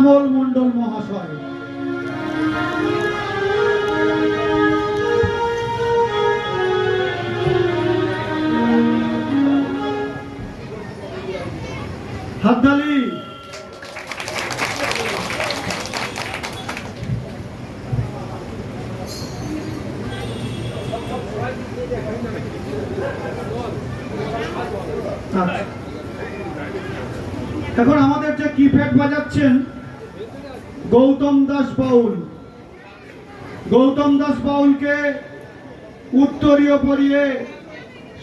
শ্যামল মণ্ডল মহাশয়। হাততালি। এখন আমাদের যে কিপ্যাড বাজাচ্ছেন গৌতম দাস বাউল, গৌতম দাস বাউলকে উত্তরীয় পরিয়ে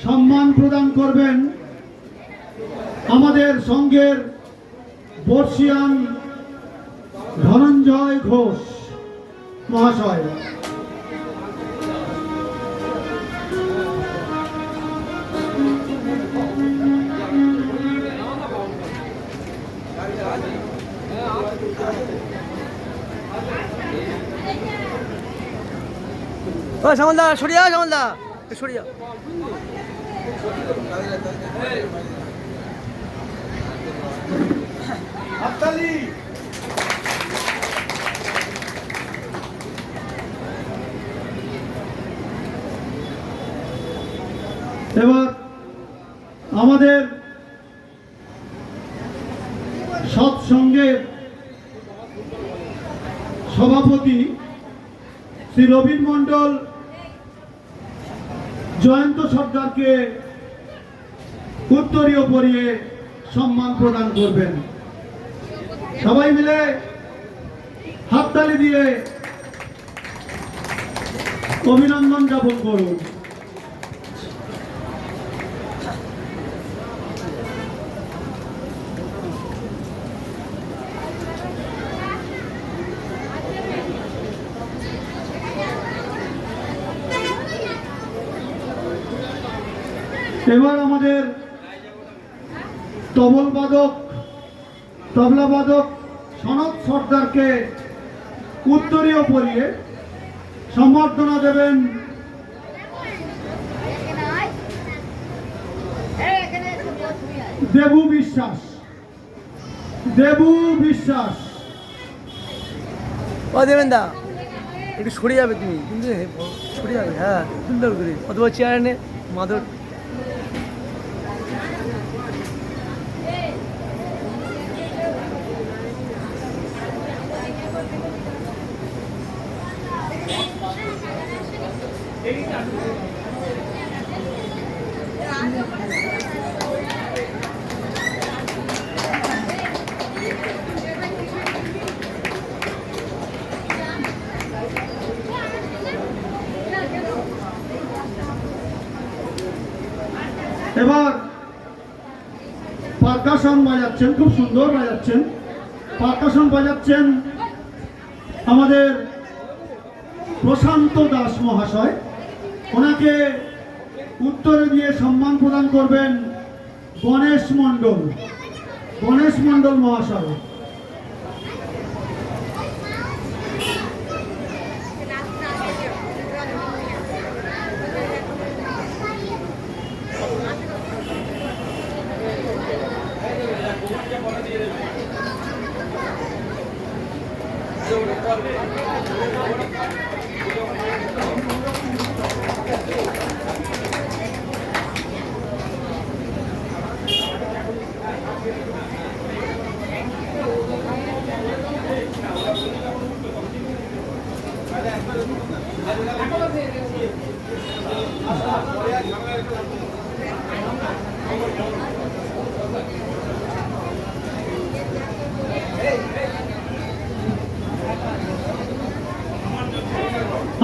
সম্মান প্রদান করবেন আমাদের সংঘের বর্ষিয়ান ধনঞ্জয় ঘোষ মহাশয়। শ্যামলদা সরিয়া, শ্যামলদা সরিয়া। হাততালি। এবার আমাদের সৎসঙ্গের সভাপতি শ্রী রবীন মণ্ডল জয়ন্ত সর্দারকে উত্তরীয় পরিয়ে সম্মান প্রদান করবেন। সবাই মিলে হাততালি দিয়ে অভিনন্দন জ্ঞাপন করুন। এবার আমাদের তবলা বাদক সনৎ সর্দারকে উত্তরীয় পরিয়ে সম্বর্ধনা দেবেন দেবু বিশ্বাস। ও দেবেন দা একটু সরে যাবে, তুমি কিন্তু সরে যাবে। হ্যাঁ সুন্দর করে অথবা চেয়ার এনে মাদর। এবার পারকাশন বাজাচ্ছেন, খুব সুন্দর বাজাচ্ছেন, পারকাশন বাজাচ্ছেন আমাদের প্রশান্ত দাস মহাশয়। ওনাকে উত্তরে দিয়ে সম্মান প্রদান করবেন গণেশ মণ্ডল মহাশয়।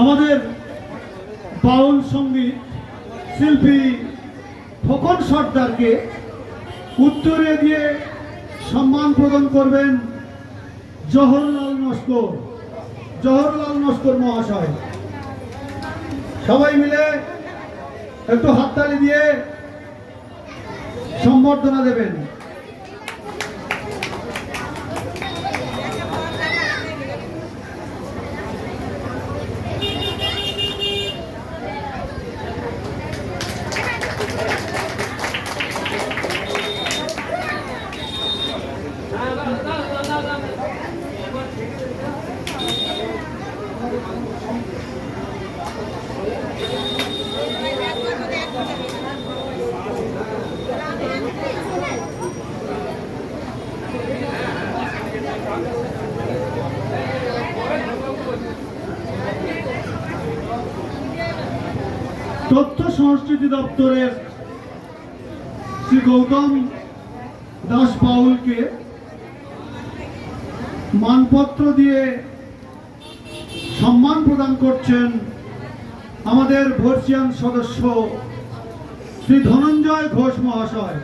আমাদের বাউল সঙ্গীত শিল্পী খোকন সর্দারকে উত্তরে দিয়ে সম্মান প্রদান করবেন জওহরলাল নস্কর মহাশয়। সবাই মিলে একটু হাততালি দিয়ে সম্বর্ধনা দেবেন। তথ্য সংস্কৃতি দপ্তরের শ্রী গৌতম দাস বাউলকে মানপত্র দিয়ে সম্মান প্রদান করছেন আমাদের ভর্সিয়ান সদস্য শ্রী ধনঞ্জয় ঘোষ মহাশয়।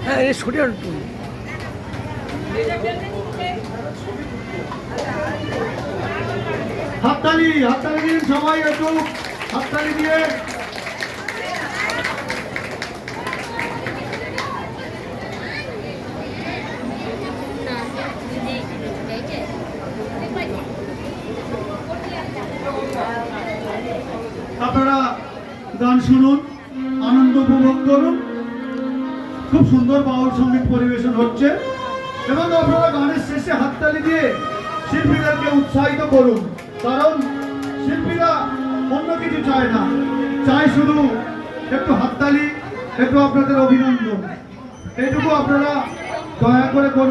হ্যাঁ এই সরে যাবে তুমি। হাততালি হাততালি দিন সবাই, একটু হাততালি দিয়ে। আপনারা গান শুনুন, আনন্দ উপভোগ করুন। খুব সুন্দর বাউল সঙ্গীত পরিবেশন হচ্ছে এবং আপনারা গানের শেষে হাততালি দিয়ে শিল্পীদেরকে উৎসাহিত করুন, কারণ শিল্পীরা অন্য কিছু চায় না, চায় শুধু একটু হাততালি, একটু আপনাদের অভিনন্দন। এইটুকু আপনারা দয়া করে করবেন।